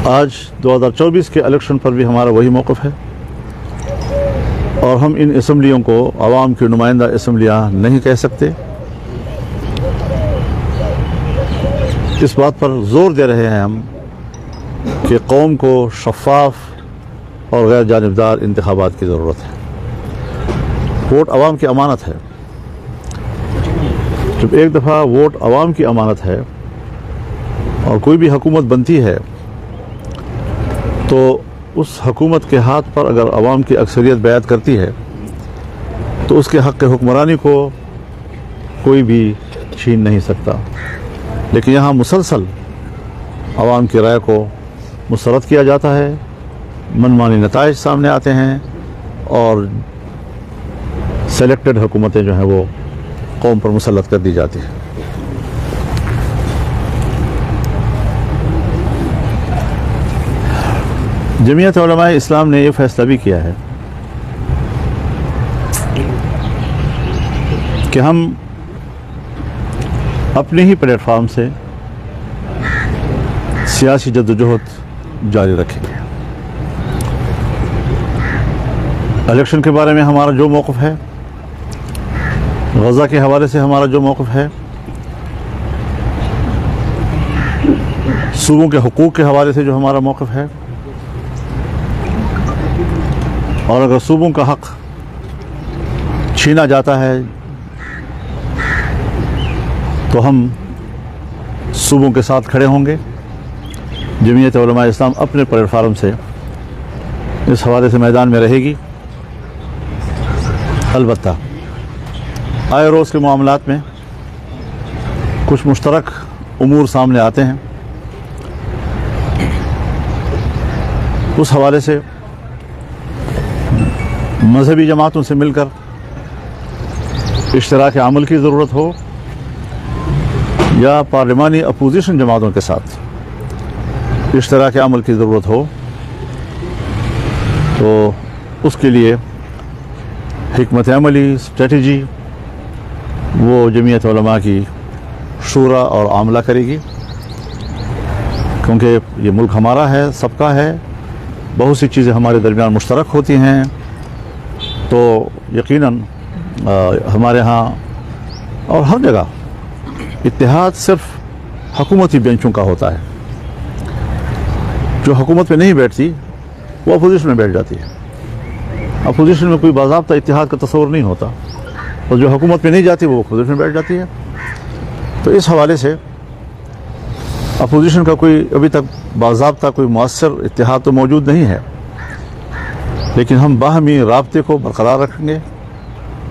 आज 2024 के इलेक्शन पर भी हमारा वही मौक़िफ़ है और हम इन असम्बलियों को आवाम की नुमाइंदा असम्बलियाँ नहीं कह सकते। इस बात पर ज़ोर दे रहे हैं हम कि कौम को शफ़ाफ और गैर जानिबदार इंतखाबात की ज़रूरत है। वोट आवाम की अमानत है। जब एक दफ़ा वोट आवाम की अमानत है और कोई भी हुकूमत बनती है तो उस हुकूमत के हाथ पर अगर आवाम की अक्सरियत बैत करती है तो उसके हक़ हुक्मरानी को कोई भी छीन नहीं सकता। लेकिन यहाँ मुसलसल आवाम की राय को मुस्तरद किया जाता है, मनमानी नताइज सामने आते हैं और सेलेक्टेड हुकूमतें जो हैं वो कौम पर मुसल्लत कर दी जाती हैं। जमीयत उलमाए इस्लाम ने यह फ़ैसला भी किया है कि हम अपने ही प्लेटफार्म से सियासी जद्दोजहद जारी रखेंगे। इलेक्शन के बारे में हमारा जो मौक़िफ़ है, गज़ा के हवाले से हमारा जो मौक़िफ़ है, सूबों के हुकूक़ के हवाले से जो हमारा मौक़िफ़ है, और अगर सूबों का हक़ छीना जाता है तो हम सूबों के साथ खड़े होंगे। जमीयत उलमाए इस्लाम अपने प्लेटफार्म से इस हवाले से मैदान में रहेगी। अलबत्ता आए रोज़ के मामलात में कुछ मुश्तरक उमूर सामने आते हैं। उस हवाले से मजहबी जमातों से मिलकर इश्तराक अमल की ज़रूरत हो या पार्लिमानी अपोजिशन जमातों के साथ इश्तराक अमल की ज़रूरत हो, तो उसके लिए हिकमत अमली स्ट्रेटजी वो जमीयत उलमा की शूरा और आमला करेगी। क्योंकि ये मुल्क हमारा है, सबका है, बहुत सी चीज़ें हमारे दरमियान मुश्तरक होती हैं, तो यकीनन हमारे यहाँ और हर जगह इत्तेहाद सिर्फ हुकूमती बेंचों का होता है। जो हुकूमत में नहीं बैठती वो अपोजिशन में बैठ जाती है। अपोजिशन में कोई बाज़ाब्ता इत्तेहाद का तस्वर नहीं होता, और जो हुकूमत में नहीं जाती वो अपोजिशन में बैठ जाती है। तो इस हवाले से अपोजिशन का कोई अभी तक बाज़ाब्ता कोई मुअस्सर इत्तेहाद तो मौजूद नहीं है, लेकिन हम बाहमी राब्ते को बरकरार रखेंगे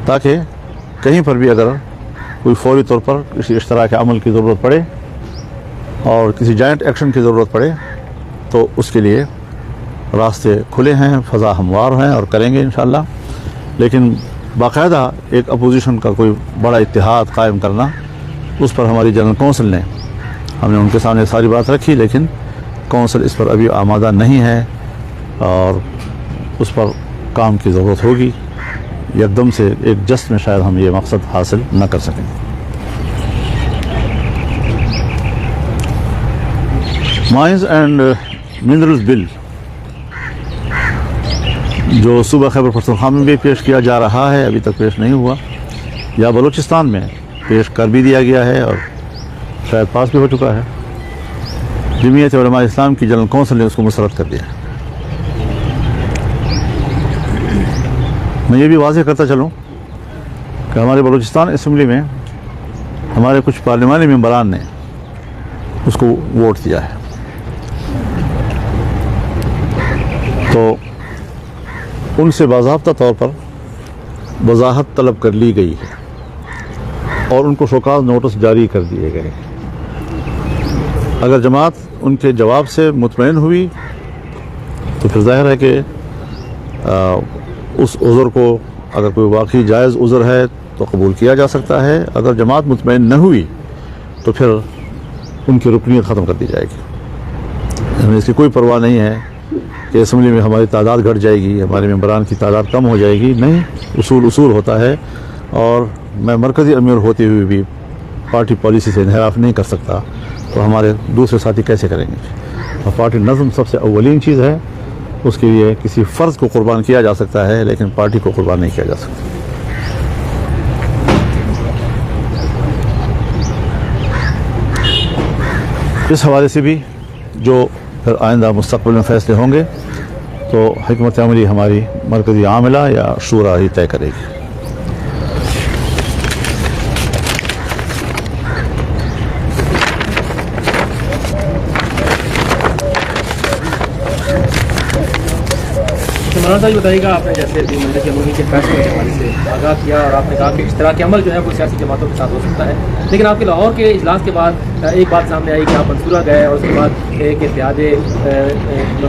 ताकि कहीं पर भी अगर कोई फौरी तौर पर किसी इश्तराक अमल की ज़रूरत पड़े और किसी जॉइंट एक्शन की ज़रूरत पड़े तो उसके लिए रास्ते खुले हैं, फ़ज़ा हमवार हैं और करेंगे इंशाअल्लाह। लेकिन बाकायदा एक अपोजिशन का कोई बड़ा इत्तेहाद कायम करना, उस पर हमारी जनरल कौंसिल ने, हमने उनके सामने सारी बात रखी, लेकिन कौंसिल इस पर अभी आमादा नहीं है और उस पर काम की ज़रूरत होगी। एकदम से एक जस्त में शायद हम ये मकसद हासिल न कर सकें। माइंस एंड मिनरल्स बिल जो सूबा खैबर पख्तूनख्वा में भी पेश किया जा रहा है, अभी तक पेश नहीं हुआ, या बलूचिस्तान में पेश कर भी दिया गया है और शायद पास भी हो चुका है। जमीयत उलमा इस्लाम की जनरल कौंसिल ने उसको मुस्तरद कर दिया है। मैं ये भी वाज़ेह करता चलूँ कि हमारे बलूचिस्तान असम्बली में हमारे कुछ पार्लिमानी मेंबरान ने उसको वोट दिया है, तो उनसे बाज़ाब्ता तौर पर वजाहत तलब कर ली गई है और उनको शोकाज़ नोटिस जारी कर दिए गए। अगर जमात उनके जवाब से मुतमईन हुई तो फिर ज़ाहिर है कि उस उज़र को, अगर कोई वाकई जायज़ उज़र है तो कबूल किया जा सकता है। अगर जमात मुतमईन न हुई तो फिर उनकी रुकनीत ख़त्म कर दी जाएगी। हमें इसकी कोई परवाह नहीं है कि असम्बली में हमारी तादाद घट जाएगी, हमारे मेंबरान की तादाद कम हो जाएगी। नहीं, उसूल होता है और मैं मरकज़ी अमीर होते हुए भी पार्टी पॉलिसी से इन्हिराफ नहीं कर सकता। तो हमारे दूसरे साथी कैसे करेंगे। और पार्टी नज़म सबसे अव्वलीन चीज़ है, उसके लिए किसी फ़र्ज़ को कुर्बान किया जा सकता है लेकिन पार्टी को कुर्बान नहीं किया जा सकता। इस हवाले से भी जो फिर आइंदा मुस्तक़बिल में फ़ैसले होंगे तो हिकमत अमली हमारी मरकज़ी आमिला या शूरा ही तय करेगी। मौलाना साहब बताइएगा, आपने जैसे मजलिस अमूमी के फैसले के हवाले से आगाह किया और आपने कहा कि इस तरह के अमल जो है वो सियासी जमातों के साथ हो सकता है, लेकिन आपके लाहौर के इजलास के बाद एक बात सामने आई कि आप मंसूरा गए और उसके बाद एक इत्तेहाद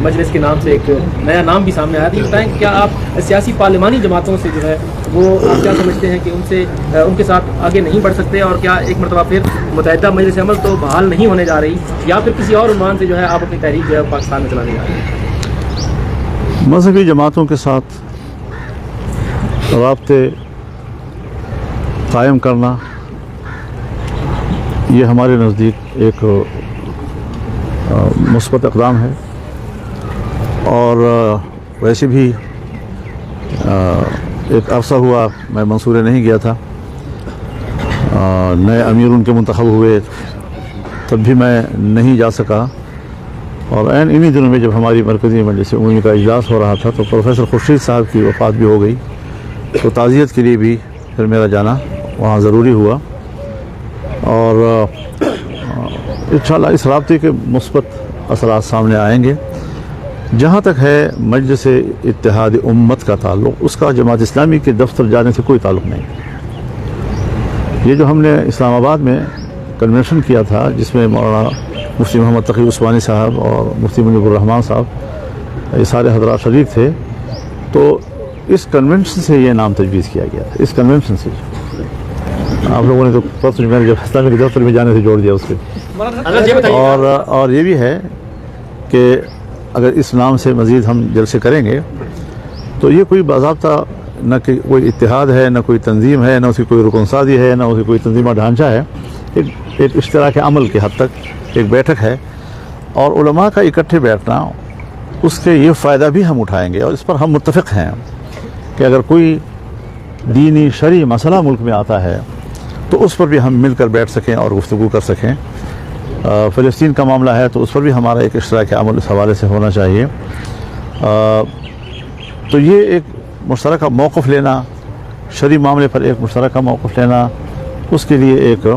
मजलिस के नाम से एक नया नाम भी सामने आया। तो बताएँ क्या आप सियासी पार्लिमानी जमातों से जो है वो आप क्या समझते हैं कि उनसे उनके साथ आगे नहीं बढ़ सकते, और क्या एक मरतबा फिर मुत्तहिदा मजलिस अमल तो बहाल नहीं होने जा रही, या फिर किसी और उन्वान से जो है आप अपनी तहरीक जो है पाकिस्तान में चलाने जा रहे हैं? मजहबी जमातों के साथ राब्ते कायम करना ये हमारे नज़दीक एक मुस्बत इक़दाम है। और वैसे भी एक अरसा हुआ मैं मंसूरे नहीं गया था, नए अमीर उनके मुंतखब हुए तब भी मैं नहीं जा सका। और ऐन इन्हीं दिनों में जब हमारी मरकज़ी मजलिस अमूमी का इजलास हो रहा था तो प्रोफेसर खुर्शीद साहब की वफ़ात भी हो गई, तो ताज़ियत के लिए भी फिर मेरा जाना वहाँ ज़रूरी हुआ। और इंशाअल्लाह इस राब्ते के मुस्बत असरात सामने आएंगे। जहाँ तक है मजलिस इत्तेहाद उम्मत का ताल्लुक़, उसका जमात इस्लामी के दफ्तर जाने से कोई ताल्लुक़ नहीं। ये जो हमने इस्लामाबाद में कन्वेंशन किया था जिसमें मौलाना मुफ्ती मोहम्मद तकी उस्मानी साहब और मुफ्ती मुनीबुर रहमान साहब ये सारे हज़रात शरीक थे, तो इस कन्वेंशन से ये नाम तजवीज़ किया गया था। इस कन्वेंशन से आप लोगों ने तो परसों मैंने जब इस्लामी के दफ्तर में जाने से जोड़ दिया उसके। और ये भी है कि अगर इस नाम से मज़ीद हम जलसे करेंगे तो ये कोई बाज़ाब्ता न कि कोई इत्तेहाद है, न कोई तंजीम है, न उसकी कोई रुकनसादी है, न उसकी कोई तंजीमा ढांचा है। एक इश्तराक अमल के हद तक एक बैठक है और उलमा का इकट्ठे बैठना, उसके ये फ़ायदा भी हम उठाएंगे। और इस पर हम मुत्तफ़िक़ हैं कि अगर कोई दीनी शरई मसला मुल्क में आता है तो उस पर भी हम मिलकर बैठ सकें और गुफ्तगू कर सकें। फ़लस्तीन का मामला है तो उस पर भी हमारा एक इश्तराक अमल इस हवाले से होना चाहिए। तो ये एक मुश्तरका मौक़िफ़ लेना, शरई मामले पर एक मुश्तरका मौक़िफ़ लेना, उसके लिए एक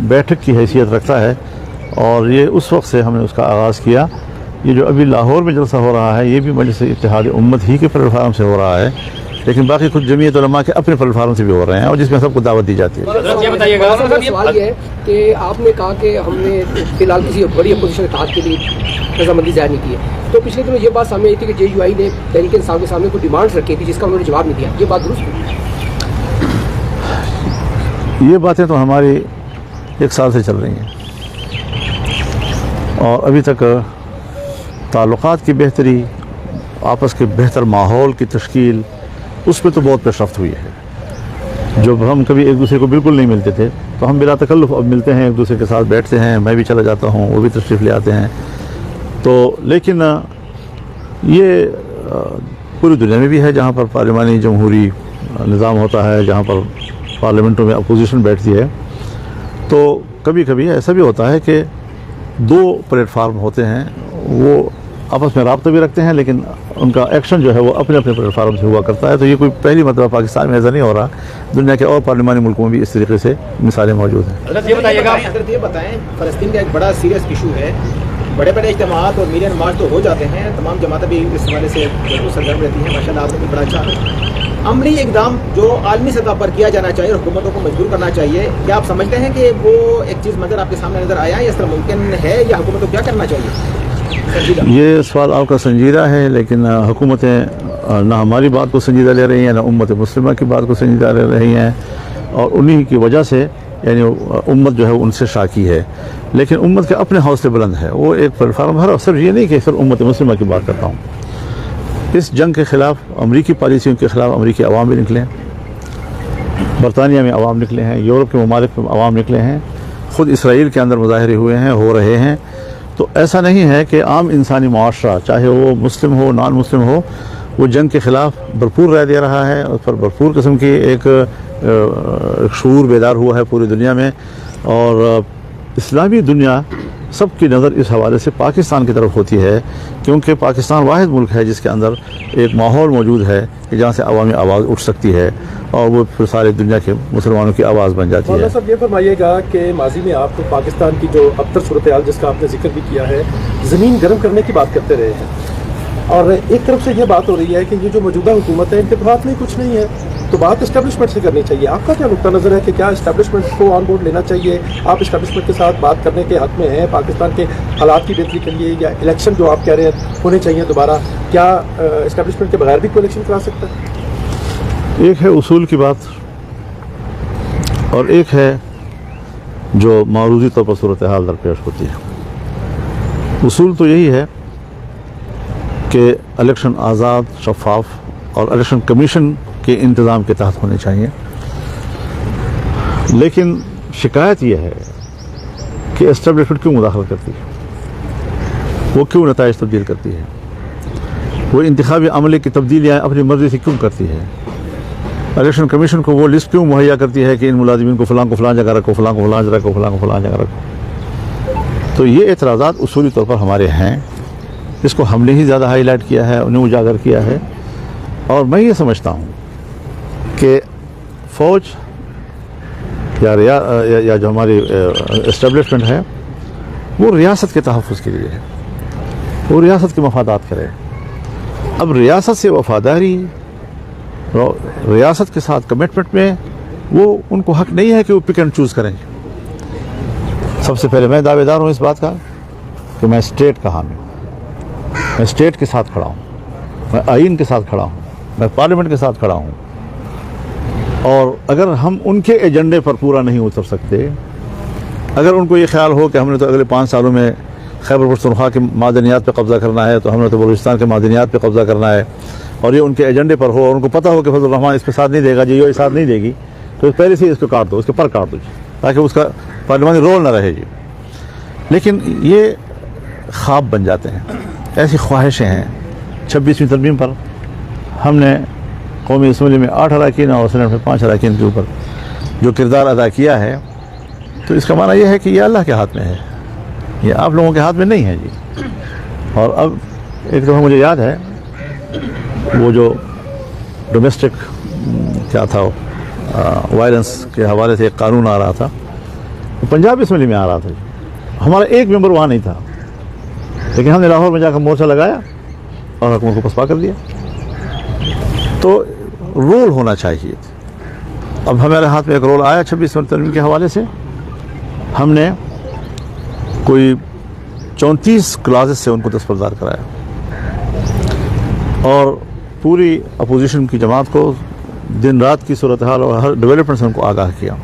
बैठक की हैसियत रखता है। और ये उस वक्त से हमने उसका आगाज़ किया। ये जो अभी लाहौर में जलसा हो रहा है ये भी मजलिस इत्तेहाद उम्मत ही के प्लेटफार्म से हो रहा है, लेकिन बाकी कुछ जमीयत उलमा के अपने प्लेटफार्म से भी हो रहे हैं और जिसमें सबको दावत दी जाती है। ये बताइएगा, सवाल ये है कि आपने कहा कि हमने फिलहाल किसी बड़ी अपोजिशन इत्तेहाद के लिए रजामंदी ज़ाहिर नहीं की है, तो पिछले दिनों ये बात सामने आई थी कि JUI ने तहरीक इंसाफ के सामने कुछ डिमांड्स रखी थी जिसका उन्होंने जवाब नहीं दिया, ये बात दुरुस्त है? ये बातें तो हमारी 1 साल से चल रही हैं और अभी तक ताल्लुकात की बेहतरी, आपस के बेहतर माहौल की तश्कील, उस पर तो बहुत पेशरफ्त हुई है। जब हम कभी एक दूसरे को बिल्कुल नहीं मिलते थे तो हम बिला तकल्लुफ़ अब मिलते हैं, एक दूसरे के साथ बैठते हैं, मैं भी चला जाता हूँ, वो भी तशरीफ़ ले आते हैं। तो लेकिन ये पूरी दुनिया में भी है जहाँ पर पार्लिमानी जमहूरी निज़ाम होता है, जहाँ पर पार्लियामेंटों में अपोजिशन बैठती है, तो कभी कभी ऐसा भी होता है कि 2 प्लेटफार्म होते हैं, वो आपस में राब्ता भी रखते हैं लेकिन उनका एक्शन जो है वो अपने अपने प्लेटफार्म से हुआ करता है। तो ये कोई पहली मतलब पाकिस्तान में ऐसा नहीं हो रहा, दुनिया के और पार्लिमानी मुल्कों में भी इस तरीके से मिसालें मौजूद हैं। ये बताएं फ़लस्तीन का एक बड़ा सीरियस इशू है, बड़े बड़े इज्तिमात और मिलियन मार्च तो हो जाते हैं, तमाम जमातें भी इस हवाले से सरगर्म रहती हैं, माशाल्लाह आपने भी बड़ा अच्छा अमली इकदाम जो आलमी सतह पर किया जाना चाहिए और हुकूमतों को मजबूर करना चाहिए। क्या आप समझते हैं कि वो एक चीज़ मंजर आपके सामने नज़र आया है, इस तरह मुमकिन है, या हुकूमतों को क्या करना चाहिए? ये सवाल आपका संजीदा है, लेकिन हुकूमतें ना हमारी बात को संजीदा ले रही हैं, ना उम्मत मुस्लिमा की बात को संजीदा ले रही हैं, और उन्हीं की वजह से यानी उम्मत जो है उनसे शाकी है। लेकिन उम्मत के अपने हौसले बुलंद है, वो एक प्लेटफार्म है। और सिर्फ ये नहीं कि सिर्फ उम्मत मुस्लिमा की बात करता हूँ, इस जंग के ख़िलाफ़, अमरीकी पॉलिसियों के ख़िलाफ़ अमरीकी अवाम भी निकले हैं, बरतानिया में अवाम निकले हैं, यूरोप के ममालिक में अवाम निकले हैं, ख़ुद इसराइल के अंदर मुजाहरे हुए हैं, हो रहे हैं। तो ऐसा नहीं है कि आम इंसानी माशरा, चाहे वो मुस्लिम हो नॉन मुस्लिम हो, वो जंग के ख़िलाफ़ भरपूर राय दे रहा है। उस पर भरपूर किस्म की एक शऊर बेदार हुआ है पूरी दुनिया में। और इस्लामी दुनिया सबकी नज़र इस हवाले से पाकिस्तान की तरफ होती है, क्योंकि पाकिस्तान वाहिद मुल्क है जिसके अंदर एक माहौल मौजूद है कि जहाँ से अवामी आवाज़ उठ सकती है और वो फिर सारी दुनिया के मुसलमानों की आवाज़ बन जाती है। साहब ये फरमाइएगा कि माजी में आप तो पाकिस्तान की जो अबतर सूरत हाल जिसका आपने जिक्र भी किया है, ज़मीन गर्म करने की बात करते रहे हैं, और एक तरफ से ये बात हो रही है कि ये जो मौजूदा हुकूमत है इनके हाथ में कुछ नहीं है, तो बात इस्टेब्लिशमेंट से करनी चाहिए। आपका क्या नुक्ता नज़र है कि क्या इस्टेब्लिशमेंट को ऑन बोर्ड लेना चाहिए? आप इस्टेब्लिशमेंट के साथ बात करने के हक में हैं पाकिस्तान के हालात की बेहतरी के लिए, या इलेक्शन जो आप कह रहे हैं होने चाहिए दोबारा, क्या इस्टेब्लिशमेंट के बगैर भी कोई इलेक्शन करा सकता है? एक है उसूल की बात और एक है जो मारूजी तौर पर सूरत हाल दरपेश होती है। उसूल तो यही है कि इलेक्शन आज़ाद, शफाफ और इलेक्शन कमीशन के इंतज़ाम के तहत होने चाहिए। लेकिन शिकायत यह है कि एस्टेब्लिशमेंट क्यों मुदाखलत करती है, वो क्यों नताइज तब्दील करती है, वो इंतखाबी अमले की तब्दीलियाँ अपनी मर्ज़ी से क्यों करती है, इलेक्शन कमीशन को वो लिस्ट क्यों मुहैया करती है कि इन मुलाजिमीन को फ़लाँ जगह रखो, फ़लाँ को फ़लाँ जगह रखो, फ़लाँ को फ़लाँ जगह रखो। तो ये एतराज़ात उसूली तौर पर हमारे हैं, इसको हमने ही ज़्यादा हाईलाइट किया है, उन्हें उजागर किया है। और मैं ये समझता हूँ कि फ़ौज या जो हमारी इस्टेब्लिशमेंट है वो रियासत के तहफ़्फ़ुज़ के लिए है, वो रियासत के मफादात करे। अब रियासत से वफ़ादारी, रियासत के साथ कमिटमेंट में वो उनको हक नहीं है कि वो पिक एंड चूज़ करें। सबसे पहले मैं दावेदार हूँ इस बात का कि मैं स्टेट का हामी हूँ, मैं स्टेट के साथ खड़ा हूँ, मैं आइन के साथ खड़ा हूँ, मैं पार्लियामेंट के साथ खड़ा हूँ। और अगर हम उनके एजेंडे पर पूरा नहीं उतर सकते, अगर उनको ये ख्याल हो कि हमने तो अगले 5 सालों में खैबर पख्तूनख्वा के मादनियात पे कब्ज़ा करना है, तो हमने तो बलूचिस्तान के मादनियात पे कब्ज़ा करना है, और ये उनके एजेंडे पर हो और उनको पता हो कि फजल रहमान इस पर साथ नहीं देगा, जी ये साथ नहीं देगी, तो पहले से इसको काट दो, उसके पर काट दो ताकि उसका पार्लियामानी रोल ना रहे जी। लेकिन ये ख्वाब बन जाते हैं, ऐसी ख्वाहिशें हैं। 26वीं तरमीम पर हमने कौमी असम्बली में 8 अरकान और सेनेट में 5 अरकान के ऊपर जो किरदार अदा किया है, तो इसका माना यह है कि ये अल्लाह के हाथ में है, ये आप लोगों के हाथ में नहीं है जी। और अब एक दफ़ा मुझे याद है वो जो डोमेस्टिक क्या था वायलेंस के हवाले से एक कानून आ रहा था, तो पंजाब असम्बली में आ रहा था, हमारा एक मेंबर वहाँ नहीं था, लेकिन हमने लाहौर में जाकर मोर्चा लगाया और हुकूमत को पसपा कर दिया। तो रोल होना चाहिए। अब हमारे हाथ में एक रोल आया 26वीं तरमीम के हवाले से, हमने कोई 34 क्लासेस से उनको दस्तबरदार कराया और पूरी अपोजिशन की जमात को दिन रात की सूरत हाल और हर डेवलपमेंट से उनको आगाह किया,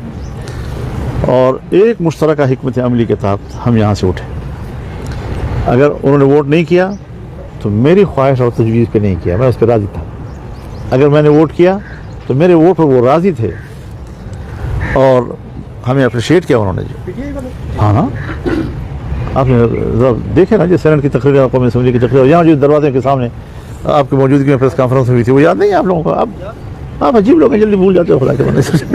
और एक मुश्तरका हिकमत अमली के तहत हम यहाँ से उठे। अगर उन्होंने वोट नहीं किया तो मेरी ख्वाहिश और तजवीज़ पे नहीं किया, मैं उस पर राज़ी था। अगर मैंने वोट किया तो मेरे वोट पर वो राज़ी थे और हमें अप्रिशिएट किया उन्होंने जी। हाँ ना, आपने देखे ना जी सेनेट की तकरीर, कौमी असम्बली की तकरीर, यहाँ जो दरवाजे के सामने आपकी मौजूदगी में प्रेस कॉन्फ्रेंस हुई थी, वो याद नहीं है आप लोगों को? अब आप अजीब लोग हैं, जल्दी भूल जाते हो खुदा के बंदे से। आपकी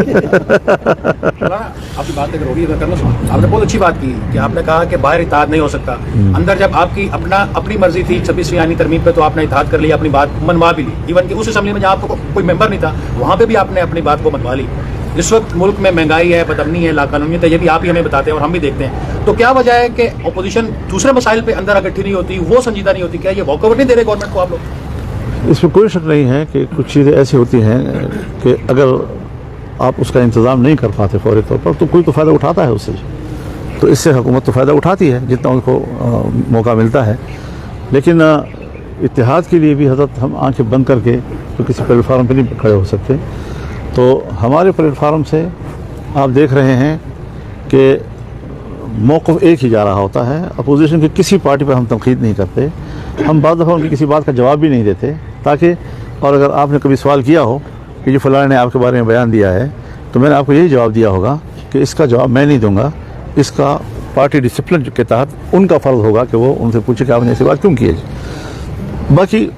बात अगर हो रही है करना, आपने बहुत अच्छी बात की कि आपने कहा कि बाहर इत्तेहाद नहीं हो सकता, अंदर जब आपकी अपनी मर्जी थी 26वीं यानी तरमीम पे, तो आपने इत्तेहाद कर लिया, अपनी बात मनवा भी ली। इवन कि उस असम्बली में जहाँ आपको कोई मेंबर नहीं था वहाँ पे भी आपने अपनी बात को मनवा ली। इस वक्त मुल्क में महंगाई है, बदअमनी है, लाकानूनियत है, ये भी आप ही हमें बताते हैं और हम भी देखते हैं। तो क्या वजह है कि अपोजिशन दूसरे मसाइल पे अंदर इकट्ठी नहीं होती, वो संजीदा नहीं होती? क्या ये वॉकआउट नहीं दे रहे गवर्नमेंट को आप लोग? इसमें कोई शक नहीं है कि कुछ चीज़ें ऐसी होती हैं कि अगर आप उसका इंतज़ाम नहीं कर पाते फौरी तौर पर, तो कोई तो फ़ायदा उठाता है उससे। तो इससे हुकूमत तो फ़ायदा उठाती है जितना उनको मौका मिलता है। लेकिन इत्तेहाद के लिए भी हज़रत हम आंखें बंद करके तो किसी प्लेटफार्म पर नहीं खड़े हो सकते। तो हमारे प्लेटफार्म से आप देख रहे हैं कि मौक़िफ़ एक ही जा रहा होता है। अपोजिशन की किसी पार्टी पर हम तनकीद नहीं करते, हम बाद दफ़ा उनकी किसी बात का जवाब भी नहीं देते, ताकि और अगर आपने कभी सवाल किया हो कि जो फलाने ने आपके बारे में बयान दिया है, तो मैंने आपको यही जवाब दिया होगा कि इसका जवाब मैं नहीं दूंगा, इसका पार्टी डिसिप्लिन के तहत उनका फ़र्ज होगा कि वो उनसे पूछे कि आपने ऐसी बात क्यों की है। बाकी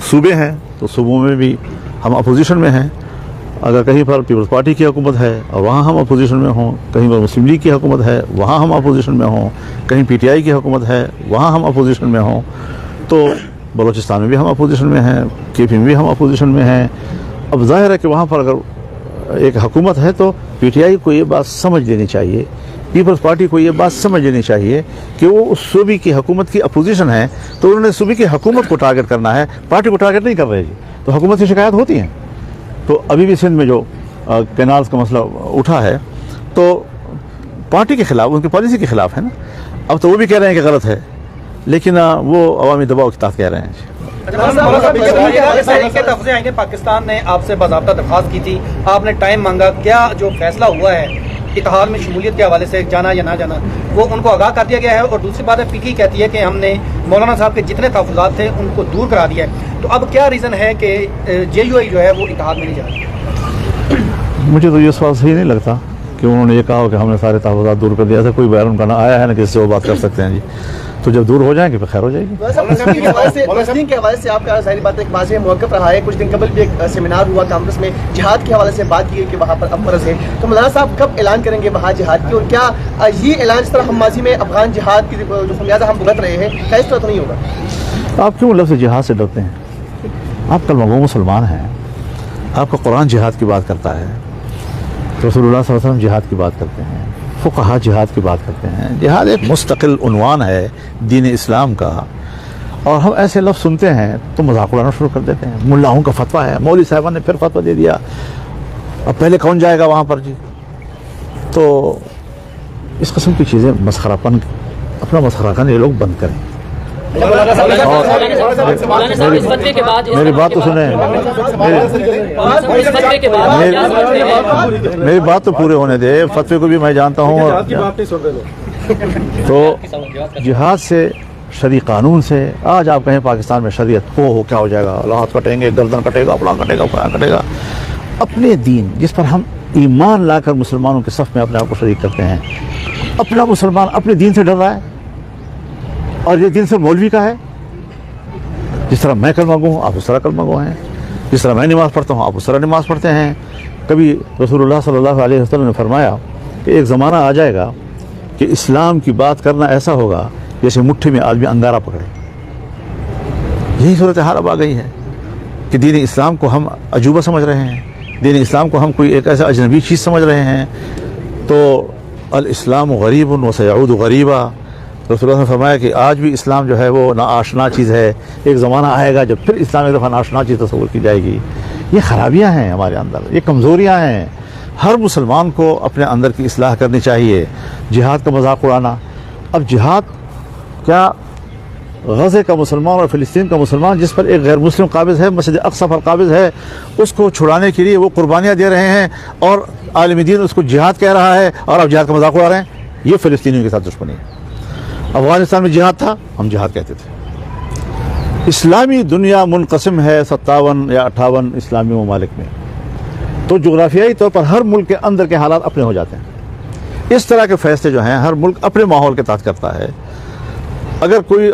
सूबे हैं तो सूबों में भी हम अपोजिशन में हैं। अगर कहीं पर पीपल्स पार्टी की हुकूमत है और वहाँ हम अपोजिशन में हों, कहीं पर मुस्लिम लीग की हुकूमत है वहाँ हम अपोजिशन में हों, कहीं PTI की हुकूमत है वहाँ हम अपोजिशन में हों, तो बलूचिस्तान में भी हम अपोजिशन में हैं, KP में भी हम अपोजिशन में हैं। अब जाहिर है कि वहाँ पर अगर एक हुकूमत है तो PTI को ये बात समझ लेनी चाहिए, पीपल्स पार्टी को ये बात समझ लेनी चाहिए कि वो उस सूबे की हुकूमत की अपोजिशन है, तो उन्होंने सूबे की हुकूमत को टारगेट करना है, पार्टी को टारगेट नहीं कर रहे जी। तो हुकूमत की शिकायत होती हैं। तो अभी भी सिंध में जो कैनाल्स का मसला उठा है तो पार्टी के खिलाफ, उनकी पॉलिसी के खिलाफ है ना। अब तो वो भी कह रहे हैं कि गलत है, लेकिन वो अवामी दबाव के तहत कह रहे हैं। पाकिस्तान ने आपसे बाज़ाब्ता दरख्वास्त की थी, आपने टाइम मांगा, क्या जो फैसला हुआ है इत्तेहाद में शमूलियत के हवाले से जाना या ना जाना वो उनको आगाह कर दिया गया है? और दूसरी बात है PTI कहती है कि हमने मौलाना साहब के जितने तहफ़्फ़ुज़ात थे उनको दूर करा दिया है, तो अब क्या रीज़न है कि JUI जो है वो इत्तेहाद में नहीं जा रही? मुझे तो ये सवाल सही नहीं लगता कि उन्होंने ये कहा कि हमने सारे तहफ़्फ़ुज़ात दूर कर दिया। ऐसा कोई बयान उनका ना आया है ना किसी से वो बात कर सकते हैं जी। तो जब दूर हो जाएंगे फिर खैर हो जाएगी। फलस्तीन के हवाले से आपका जाहिर बात है माजी में मौक़िफ़ रहा है। कुछ दिन कबल भी एक सेमिनार हुआ कांग्रेस में, जिहाद के हवाले से बात की गई कि वहाँ पर अब फ़र्ज़ है। तो मौलाना साहब कब ऐलान करेंगे वहाँ जिहाद की, और क्या ये ऐलान इस तरह हम माजी में अफगान जिहाद की जो खमियाजा हम भुगत रहे हैं क्या इस तरह तो नहीं होगा? आप क्यों लफ्ज़ जिहाद से डरते हैं? आप कलमा मुसलमान हैं, आपका कुरान जिहाद की बात करता है, रसूलुल्लाह सल्लल्लाहु अलैहि वसल्लम जिहाद की बात करते हैं, फ़ुक़हा जिहाद की बात करते हैं। जिहाद एक मुस्तकिल उन्वान है दीन इस्लाम का, और हम ऐसे लफ्ज़ सुनते हैं तो मजाक उड़ाना शुरू कर देते हैं। मुल्लाओं का फतवा है, मौलवी साहिबान ने फिर फतवा दे दिया, अब पहले कौन जाएगा वहाँ पर जी। तो इस किस्म की चीज़ें मसखरापन, अपना मसखरापन ये लोग बंद करें। मेरी बात तो सुने, मेरी बात तो पूरे होने दे। फतवे को भी मैं जानता हूँ। तो जिहाद से, शरी कानून से, आज आप कहें पाकिस्तान में शरीयत हो क्या हो जाएगा, हाथ कटेंगे, गर्दन कटेगा, फलां कटेगा, फलां कटेगा। अपने दीन जिस पर हम ईमान लाकर मुसलमानों के सफ़ में अपने आप को शरीक करते हैं, अपना मुसलमान अपने दीन से डर रहा है, और ये दिन सिर्फ मौलवी का है। जिस तरह मैं कलमा गो हूँ आप उस तरह कलमा गो हैं, जिस तरह मैं नमाज़ पढ़ता हूँ आप उस तरह नमाज़ पढ़ते हैं। कभी रसूलुल्लाह सल्लल्लाहु अलैहि वसल्लम ने फरमाया कि एक ज़माना आ जाएगा कि इस्लाम की बात करना ऐसा होगा जैसे मुट्ठी में आदमी अंगारा पकड़े। यही सूरत हाल अब आ गई है कि दीन इस्लाम को हम अजूबा समझ रहे हैं, दीन इस्लाम को हम कोई एक ऐसा अजनबी चीज़ समझ रहे हैं। तो अल इस्लाम गरीबुन व सयऊद गरीबा, रसूलुल्लाह ने फरमाया कि आज भी इस्लाम जो है वो नाआशना चीज़ है, एक ज़माना आएगा जब फिर इस्लाम एक दफ़ा नाआशना चीज़ तस्वुर की जाएगी। ये ख़राबियाँ हैं हमारे अंदर, ये कमज़ोरियाँ हैं। हर मुसलमान को अपने अंदर की इस्लाह करनी चाहिए। जिहाद का मजाक उड़ाना, अब जिहाद क्या गज़े का मुसलमान और फ़िलिस्तीन का मुसलमान जिस पर एक गैर मुस्लिम काबिज़ है, मस्जिद अक़सा पर काबिज़ है, उसको छुड़ाने के लिए वो कुर्बानियाँ दे रहे हैं और आलमी दीन उसको जिहाद कह रहा है, और अब जिहाद का मजाक उड़ा रहे हैं। ये फ़िलिस्तीनियों के साथ दुश्मनी है। अफ़गानिस्तान में जिहाद था, हम जिहाद कहते थे। इस्लामी दुनिया मुनक़सिम है 57 या 58 इस्लामी ममालिक में, तो जोग्राफियाई तौर पर हर मुल्क के अंदर के हालात अपने हो जाते हैं। इस तरह के फ़ैसले जो हैं हर मुल्क अपने माहौल के तहत करता है। अगर कोई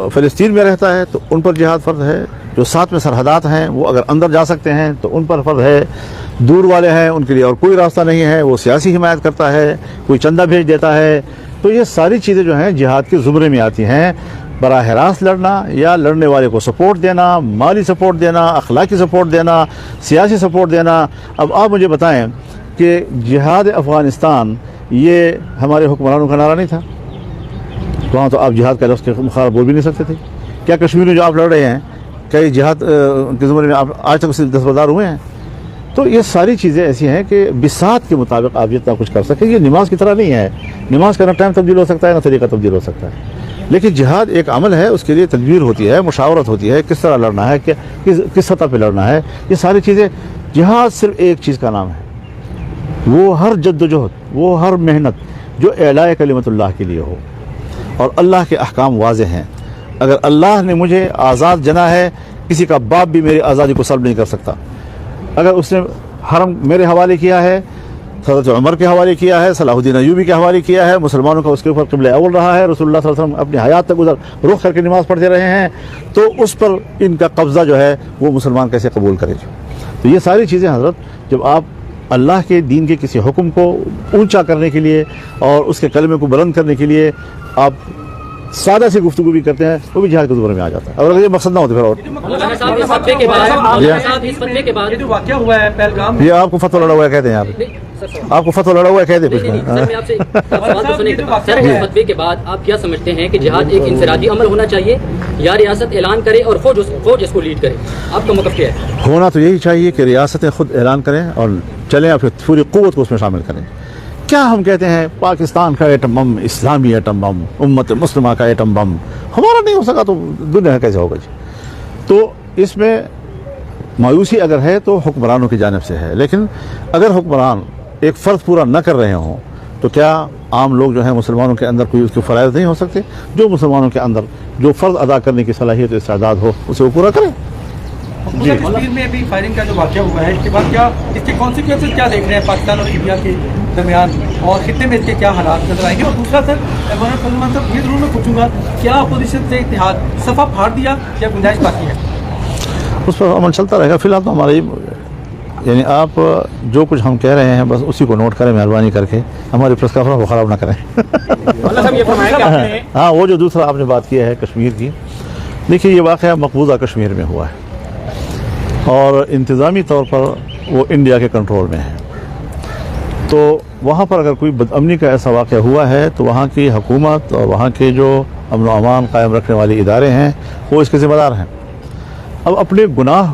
फ़लस्तीन में रहता है तो उन पर जिहाद फ़र्ज़ है, जो साथ में सरहदात हैं वो अगर अंदर जा सकते हैं तो उन पर फ़र्ज़ है, दूर वाले हैं उनके लिए और कोई रास्ता नहीं है, वो सियासी हिमायत करता है, कोई चंदा भेज देता है। तो ये सारी चीज़ें जो हैं जिहाद के ज़ुमरे में आती हैं। बराह रास्त लड़ना या लड़ने वाले को सपोर्ट देना, माली सपोर्ट देना, अखलाकी सपोर्ट देना, सियासी सपोर्ट देना। अब आप मुझे बताएं कि जिहाद अफ़गानिस्तान ये हमारे हुक्मरानों का नारा नहीं था? वहाँ तो आप जिहाद का लफ्ज़ के मुखालिफ बोल भी नहीं सकते थे। क्या कश्मीर में जो आप लड़ रहे हैं क्या ये जिहाद के ज़ुमरे में आप आज तक उससे दस्तबरदार हुए हैं? तो ये सारी चीज़ें ऐसी हैं कि बिसात के मुताबिक आप जितना कुछ कर सकें। ये नमाज की तरह नहीं है, नमाज का ना टाइम तब्दील हो सकता है ना तरीका तब्दील हो सकता है। लेकिन जिहाद एक अमल है, उसके लिए तदबीर होती है, मुशावरत होती है, किस तरह लड़ना है, किस सतह पर लड़ना है, ये सारी चीज़ें। जिहाद सिर्फ एक चीज़ का नाम है, वो हर जद्दोजहद, वो हर मेहनत जो एलाए कलिमतुल्लाह के लिए हो और अल्लाह के अहकाम वाज़े हैं। अगर अल्लाह ने मुझे आज़ाद जना है, किसी का बाप भी मेरी आज़ादी को सल्ब नहीं कर सकता। अगर उसने हरम मेरे हवाले किया है हज़रत उमर के हवाले किया है, सलाहुद्दीन अय्यूबी के हवाले किया है। मुसलमानों का उसके ऊपर क़िबला अव्वल रहा है। रसूलुल्लाह सल्लल्लाहु अलैहि वसल्लम अपनी हयात तक उधर रुख करके नमाज़ पढ़ते रहे हैं, तो उस पर इनका कब्ज़ा जो है वो मुसलमान कैसे कबूल करे। तो ये सारी चीज़ें हज़रत, जब आप अल्लाह के दीन के किसी हुक्म को ऊंचा करने के लिए और उसके कलमे को बुलंद करने के लिए आप सादा सी गुफ्तगू भी करते हैं, वो भी जिहाद के ज़ुमरे में आ जाता है। और अगर ये मकसद ना हो तो फिर और ये जो वाक़या हुआ है पहलगाम, ये आपको फतवा लड़ा हुआ है कहते हैं, आपको फतवा लड़ा हुआ है कहते हैं। सर, इस फतवे के बाद आप क्या समझते हैं कि जिहाद एक इंफरादी अमल होना चाहिए या रियासत ऐलान करे और फौज इसको लीड करे? आपका मौक़िफ़ क्या है? होना तो यही चाहिए कि रियासतें खुद ऐलान करें और चलें और फिर पूरी क़ुव्वत को उसमें शामिल करें। क्या हम कहते हैं पाकिस्तान का एटम बम, इस्लामी एटम बम, उम्मत मुस्लिमा का एटम बम, हमारा नहीं हो सका तो दुनिया का कैसे होगा जी? तो इसमें मायूसी अगर है तो हुक्मरानों की जानिब से है, लेकिन अगर हुक्मरान एक फ़र्ज़ पूरा न कर रहे हों तो क्या आम लोग जो हैं मुसलमानों के अंदर कोई उसके फ़राइज़ नहीं हो सकते? जो मुसलमानों के अंदर जो फ़र्ज़ अदा करने की सलाहियत और इस्तेदाद हो उसे वो पूरा करें। कश्मीर में भी फायरिंग का जो वाक़या हुआ है, इसके बाद क्या इसके कॉन्सिक्वेंसेस क्या देख रहे हैं पाकिस्तान और इंडिया के दरमियान, और खित्ते में इसके क्या हालात नजर आएंगे? और दूसरा सर, सलमान साहब ये जरूर मैं पूछूंगा, क्या अपोजिशन से इत्तेहाद सफ़ा फाड़ दिया या गुंजाइश बाकी है? उस पर अमल चलता रहेगा। फिलहाल तो हमारा यानी आप जो कुछ हम कह रहे हैं बस उसी को नोट करें, मेहरबानी करके हमारी प्रेस कॉन्फ्रेंस को ख़राब ना करें। हाँ, वो जो दूसरा आपने बात की है कश्मीर की, देखिए ये वाक़या मकबूजा कश्मीर में हुआ है और इंतज़ामी तौर पर वो इंडिया के कंट्रोल में है। तो वहाँ पर अगर कोई बदअमनी का ऐसा वाक़या हुआ है तो वहाँ की हुकूमत और वहाँ के जो अमन व अमान कायम रखने वाले इदारे हैं वो इसके ज़िम्मेदार हैं। अब अपने गुनाह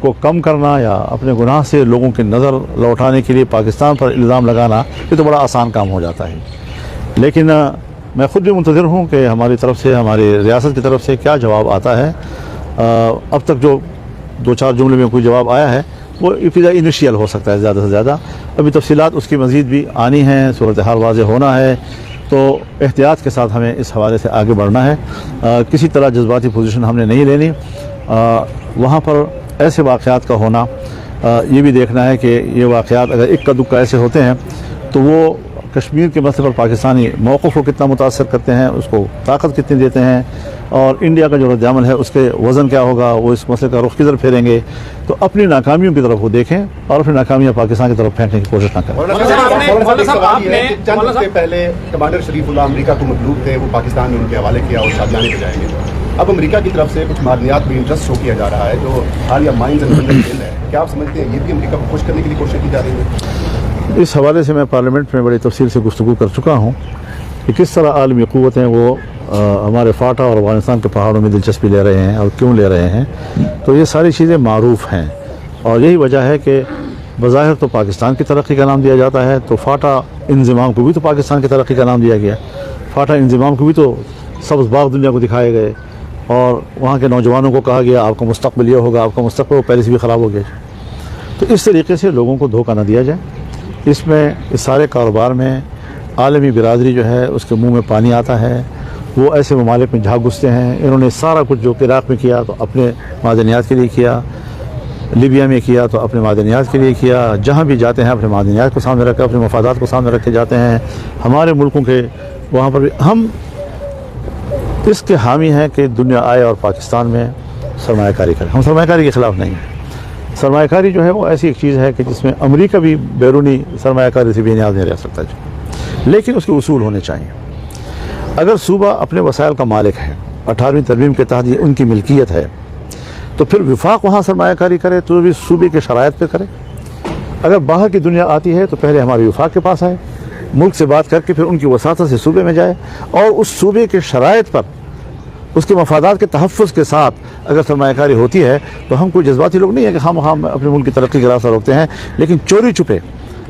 को कम करना या अपने गुनाह से लोगों की नज़र लौटाने के लिए पाकिस्तान पर इल्ज़ाम लगाना, ये तो बड़ा आसान काम हो जाता है। लेकिन मैं ख़ुद भी मुंतज़िर हूँ कि हमारी तरफ से, हमारी रियासत की तरफ से क्या जवाब आता है। अब तक जो 2-4 जुमले में कोई जवाब आया है वो इब्तिदा इनिशियल हो सकता है ज़्यादा से ज़्यादा, अभी तफसीलात उसकी मज़ीद भी आनी हैं, सूरत हाल वाज़ेह होना है, तो एहतियात के साथ हमें इस हवाले से आगे बढ़ना है। किसी तरह जज्बाती पोजीशन हमने नहीं लेनी। वहाँ पर ऐसे वाक़यात का होना, ये भी देखना है कि ये वाक़यात अगर इक्का दुक्का ऐसे होते हैं तो वो कश्मीर के मसले पर पाकिस्तानी मौक़िफ़ को कितना मुतासर करते हैं, उसको ताकत कितनी देते हैं, और इंडिया का जो रद्द-ए-अमल है उसके वज़न क्या होगा, वो इस मसले का रुख किधर फेरेंगे। तो अपनी नाकामियों की तरफ वो देखें और अपनी नाकामियाँ पाकिस्तान की तरफ फेंकने की कोशिश ना करें। चंद हफ्ते पहले कमांडर शरीफुल्लाह अमेरिका को मतलूब थे, वो पाकिस्तान में उनके हवाले किया और शादियाने पे जाएंगे। अब अमेरिका की तरफ से कुछ मादनियात भी इंटरेस्ट शो किया जा रहा है जो हालिया माइंस एंड खेल है। क्या आप समझते हैं ये भी अमेरिका को खुश करने के लिए कोशिश की जा रही है? इस हवाले से मैं पार्लियामेंट में बड़ी तफसील से गुफ्तगू कर चुका हूँ कि किस तरह आलमी क़ुव्वतें वो हमारे फाटा और अफगानिस्तान के पहाड़ों में दिलचस्पी ले रहे हैं और क्यों ले रहे हैं। तो ये सारी चीज़ें मारूफ़ हैं और यही वजह है कि बज़ाहिर तो पाकिस्तान की तरक्की का नाम दिया जाता है, तो फाटा इंज़िमाम को भी तो पाकिस्तान की तरक्की का नाम दिया गया। फाटा इंज़िमाम को भी तो सब्ज़ बाग दुनिया को दिखाए गए और वहाँ के नौजवानों को कहा गया आपका मुस्तक़बिल ये होगा, आपका मुस्तक़बिल पहले से भी ख़राब हो गया। तो इस तरीके से लोगों को धोखा न दिया जाए। इसमें इस सारे कारोबार में आलमी बिरादरी जो है उसके मुंह में पानी आता है, वो ऐसे ममालिक में झाँक घुसते हैं। इन्होंने सारा कुछ जो इराक़ में किया तो अपने मादनियात के लिए किया, लीबिया में किया तो अपने मादनियात के लिए किया, जहाँ भी जाते हैं अपने मादनियात को सामने रख कर, अपने मफादात को सामने रख के जाते हैं। हमारे मुल्कों के वहाँ पर भी हम इसके हामी हैं कि दुनिया आए और पाकिस्तान में सरमायाकारी करे। हम सरमायाकारी के ख़िलाफ़ नहीं हैं। सरमायाकारी जो है वो ऐसी एक चीज़ है कि जिसमें अमेरिका भी बैरूनी सरमायाकारी से बेनियाज नहीं रह सकता, लेकिन उसके उसूल होने चाहिए। अगर सूबा अपने वसाइल का मालिक है, 18वीं तरमीम के तहत ये उनकी मिल्कियत है, तो फिर विफाक वहाँ सरमायाकारी करे तो भी सूबे के शराइत पे करे। अगर बाहर की दुनिया आती है तो पहले हमारे विफाक के पास आए, मुल्क से बात करके फिर उनकी वसातत से सूबे में जाए और उस सूबे के शराइत पर उसके मफादात के तहफ़्फ़ुज़ के साथ अगर सरमायाकारी होती है तो हम कोई जज्बाती लोग नहीं है कि हम अपने मुल्क की तरक्की का रास्ता रोकते हैं। लेकिन चोरी छुपे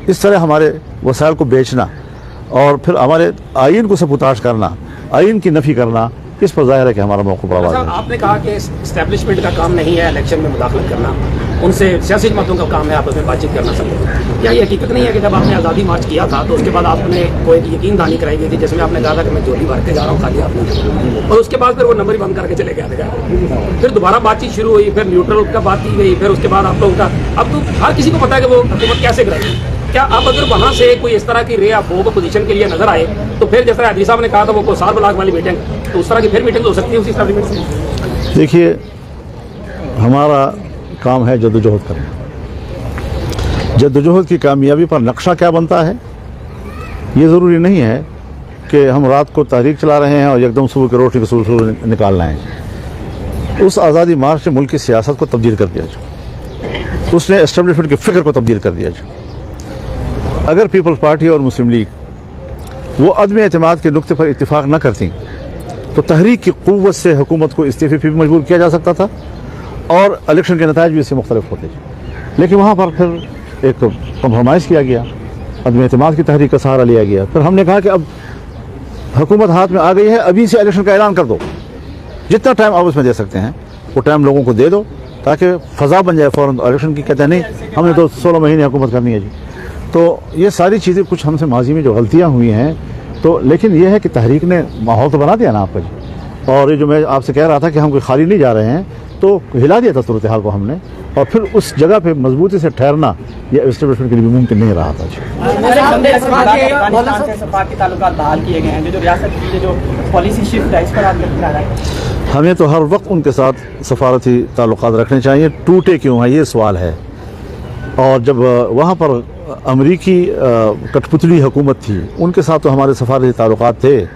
इस तरह हमारे वसाइल को बेचना और फिर हमारे आइन को सबूताश करना, आइन की नफ़ी करना, इस पर ज़ाहिर है कि हमारा मौक़िफ़ बड़ा वाज़ेह है। आपने कहा कि इस्टेब्लिशमेंट का काम नहीं है इलेक्शन में मुदाखलत करना उनसे सियासी जमातों का काम है आपस में बातचीत करना सब। क्या ये हकीकत नहीं है कि जब आपने आज़ादी मार्च किया था तो उसके बाद आपने कोई यकीन दहानी कराई गई थी जिसमें आपने कहा था कि मैं झोली भर के जा रहा हूँ खाली आपने, और उसके बाद फिर वो नंबर ही बंद करके चले गए थे। फिर दोबारा बातचीत शुरू हुई, फिर न्यूट्रल का बात की गई, फिर उसके बाद आप लोगों का अब तो हर किसी को पता है कि वो हुकूमत कैसे कराई। क्या आप अगर वहाँ से कोई इस तरह की रे आप पोजीशन के लिए नजर आए तो फिर जैसा अदी साहब ने कहा था वो कोसार ब्लाक वाली मीटिंग, तो उस तरह की फिर मीटिंग हो सकती है उसी एस्टेब्लिशमेंट से? देखिए, हमारा काम है जद्दोजहद करना। जद्दोजहद की कामयाबी पर नक्शा क्या बनता है, ये ज़रूरी नहीं है कि हम रात को तहरीक चला रहे हैं और एकदम सुबह की रोटी को सुबह निकालना है। उस आज़ादी मार्च से मुल्क की सियासत को तब्दील कर दिया जाए, उसने एस्टेब्लिशमेंट की फ़िक्र को तब्दील कर दिया जाए। अगर पीपल्स पार्टी और मुस्लिम लीग वो अदम एतमाद के नुक्ते पर इत्तिफाक न करती तो तहरीक की क़ुव्वत से हुकूमत को इस्तीफ़े पर भी मजबूर किया जा सकता था और इलेक्शन के नताइज भी इससे मुख्तलिफ होते थे। लेकिन वहाँ पर फिर एक कम्प्रोमाइज़ किया गया, अदम एतमाद की तहरीक का सहारा लिया गया। फिर हमने कहा कि अब हुकूमत हाथ में आ गई है, अभी से इलेक्शन का ऐलान कर दो, जितना टाइम आप उसमें दे सकते हैं वो टाइम लोगों को दे दो ताकि फ़ज़ा बन जाए फ़ौरन इलेक्शन की। कहते हैं नहीं, हमने तो 16 महीने हुकूमत करनी है जी। तो ये सारी चीज़ें कुछ हमसे माजी में जो गलतियाँ हुई हैं, तो लेकिन ये है कि तहरीक ने माहौल तो बना दिया ना आपका जी। और ये जो मैं आपसे कह रहा था कि हम कोई खाली नहीं जा रहे हैं, तो हिला दिया था सूरत हाल को हमने, और फिर उस जगह पे मजबूती से ठहरना ये एस्टेब्लिशमेंट के लिए मुमकिन नहीं रहा था जी। हमें तो हर वक्त उनके साथ सफारती ताल्लुकात रखने चाहिए, टूटे क्यों हैं ये सवाल है। और जब वहाँ पर अमरीकी कठपुतली हुकूमत थी, उनके साथ तो हमारे सफारती ताल्लुकात थे,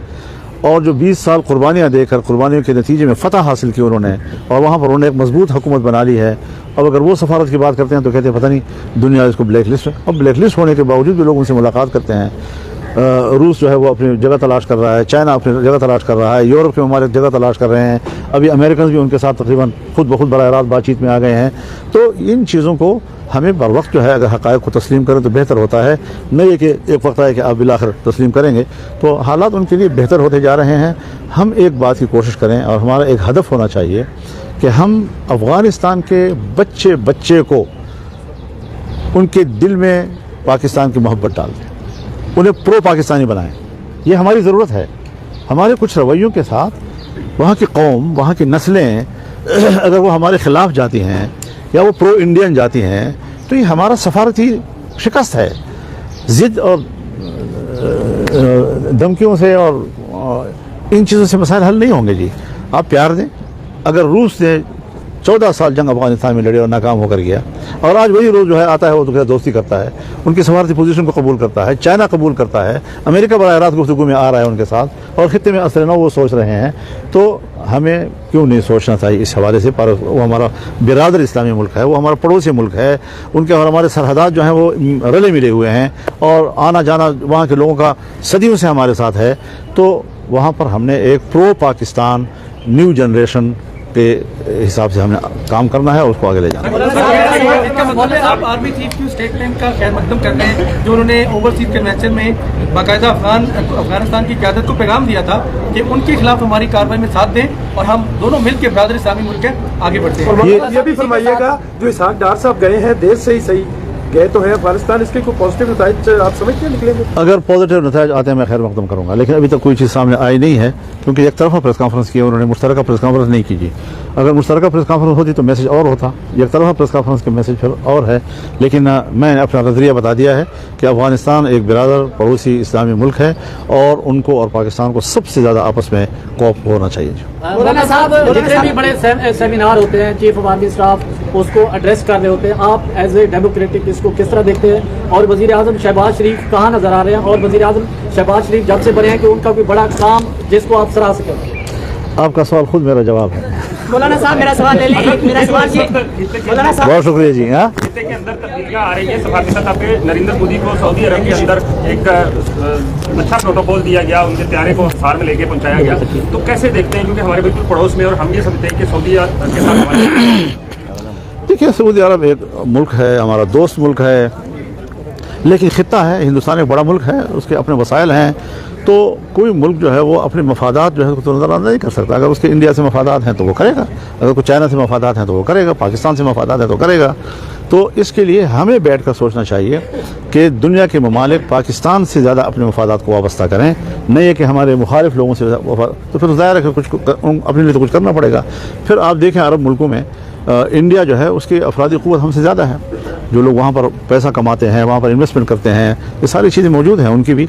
और जो 20 साल कुर्बानियाँ देकर कुर्बानियों के नतीजे में फ़तह हासिल की उन्होंने, और वहाँ पर उन्होंने एक मजबूत हुकूमत बना ली है। अब अगर वो सफारत की बात करते हैं तो कहते हैं पता नहीं दुनिया इसको ब्लैक लिस्ट है। और ब्लैक लिस्ट होने के बावजूद भी लोग उनसे मुलाकात करते हैं। रूस जो है वो अपनी जगह तलाश कर रहा है, चाइना अपनी जगह तलाश कर रहा है, यूरोप के ममालिक जगह तलाश कर रहे हैं, अभी अमेरिकन भी उनके साथ तकरीबन खुद ब खुद बराह रास्त बातचीत में आ गए हैं। तो इन चीज़ों को हमें बर वक्त जो है अगर हक़ाइक़ को तस्लीम करें तो बेहतर होता है, नहीं कि एक वक्त आए कि आप बिलाखिर तस्लीम करेंगे तो हालात उनके लिए बेहतर होते जा रहे हैं। हम एक बात की कोशिश करें और हमारा एक हदफ होना चाहिए कि हम अफ़गानिस्तान के बच्चे बच्चे को उनके दिल में पाकिस्तान की मोहब्बत डाल दें, उन्हें प्रो पाकिस्तानी बनाएं। ये हमारी ज़रूरत है। हमारे कुछ रवैयों के साथ वहाँ की कौम, वहाँ की नस्लें अगर वो हमारे ख़िलाफ़ जाती हैं या वो प्रो इंडियन जाती हैं तो ये हमारा सफारती शिकस्त है। ज़िद और धमकियों से और इन चीज़ों से मसाइल हल नहीं होंगे जी। आप प्यार दें। अगर रूस ने 14 साल जंग अफगानिस्तान में लड़े और नाकाम होकर गया, और आज वही रोज़ जो है आता है वो तो दोस्ती करता है, उनकी सफारती पोजीशन को कबूल करता है, चाइना कबूल करता है, अमेरिका बराह रास्त गुफ्तगू में आ रहा है उनके साथ, और खित्ते में असर न वो सोच रहे हैं, तो हमें क्यों नहीं सोचना चाहिए इस हवाले से। पर वो हमारा बिरादर इस्लामी मुल्क है, वो हमारा पड़ोसी मुल्क है, उनके और हमारे सरहदात जो हैं वो रले मिले हुए हैं, और आना जाना वहाँ के लोगों का सदियों से हमारे साथ है। तो वहाँ पर हमने एक प्रो पाकिस्तान न्यू जनरेशन के हिसाब से हमने काम करना है और उसको आगे ले जाना है। आप आर्मी चीफ की स्टेटमेंट का खैर मकदम करते हैं जो उन्होंने ओवरसीज कन्वेंशन में बाकायदा अफगानिस्तान की क़यादत को पैगाम दिया था कि उनके खिलाफ हमारी कार्रवाई में साथ दें और हम दोनों मिल के बरादर इस्लामी मुल्क के आगे बढ़ते हैं। ये भी फरमाइएगा जो इसहाक डार साहब गए हैं देश से ही सही गए तो है अफगानिस्तान, इसके कोई पॉजिटिव नताइज आप समझते हैं निकलेंगे? अगर पॉजिटिव नताइज आते हैं मैं खैर मकदम करूँगा, लेकिन अभी तक कोई चीज़ सामने आई नहीं है क्योंकि एक तरफा प्रेस कॉन्फ्रेंस की उन्होंने, मुश्तरका प्रेस कॉन्फ्रेंस नहीं कीजिए। अगर मुश्तरका प्रेस कॉन्फ्रेंस होती तो मैसेज और होता, एक तरफा प्रेस कॉन्फ्रेंस के मैसेज फिर और है। लेकिन मैंने अपना नज़रिया बता दिया है कि अफगानिस्तान एक बिरादर पड़ोसी इस्लामी मुल्क है और उनको और पाकिस्तान को सबसे ज़्यादा आपस में कोऑप होना चाहिए। मौलाना साहब, जितने भी बड़े सेमिनार होते हैं चीफ ऑफ आर्मी स्टाफ उसको एड्रेस कर रहे होते हैं, आप एज ए डेमोक्रेटिक इसको किस तरह देखते हैं? और वजीर आजम शहबाज शरीफ कहाँ नजर आ रहे हैं? और वजीर आजम शहबाज शरीफ जब से बने हैं कि उनका कोई बड़ा काम जिसको आप सराह सकें? आपका सवाल खुद मेरा जवाब है। मौलाना साहब मेरा सवाल ले लीजिए। मेरा सवाल ये, मौलाना साहब बहुत शुक्रिया जी। हाँ, के अंदर तब्दीलियां आ रही है। सफारती सतह पे नरेंद्र मोदी को सऊदी अरब के अंदर एक अच्छा प्रोटोकॉल दिया गया, उनके त्यारे को सार में लेके पहुंचाया गया, तो कैसे देखते हैं? क्योंकि हमारे बिल्कुल पड़ोस में और हम ये समझते हैं कि सऊदी अरब के साथ देखिए, सऊदी अरब एक मुल्क है, हमारा दोस्त मुल्क है, लेकिन खित्ता है, हिंदुस्तान एक बड़ा मुल्क है, उसके अपने वसाइल हैं, तो कोई मुल्क जो है वो अपने मफादात जो है उसको नज़रअंदाज नहीं कर सकता। अगर उसके इंडिया से मफादात हैं तो वो करेगा, अगर कोई चाइना से मफादात हैं तो वो करेगा, पाकिस्तान से मफादात हैं तो करेगा। तो इसके लिए हमें बैठ कर सोचना चाहिए कि दुनिया के ममालिक पाकिस्तान से ज़्यादा अपने मफादात को वाबस्ता करें, नहीं है कि हमारे मुखालिफ लोगों से तो फिर ज़ाहिर है कि कुछ अपने लिए तो कुछ करना पड़ेगा। फिर आप देखें अरब मुल्कों में इंडिया जो है उसकी अफरादी क़ुव्वत हमसे ज़्यादा है, जो लोग वहाँ पर पैसा कमाते हैं, वहाँ पर इन्वेस्टमेंट करते हैं, ये सारी चीज़ें मौजूद हैं उनकी भी।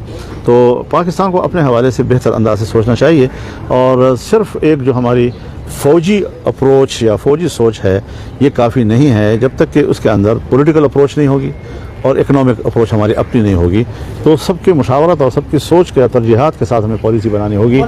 तो पाकिस्तान को अपने हवाले से बेहतर अंदाज से सोचना चाहिए और सिर्फ एक जो हमारी फ़ौजी अप्रोच या फ़ौजी सोच है ये काफ़ी नहीं है। जब तक कि उसके अंदर पॉलिटिकल अप्रोच नहीं होगी और इकनॉमिक अप्रोच हमारी अपनी नहीं होगी, तो सबकी मुशावरत और सबकी सोच के तरजीहात के साथ हमें पॉलिसी बनानी होगी।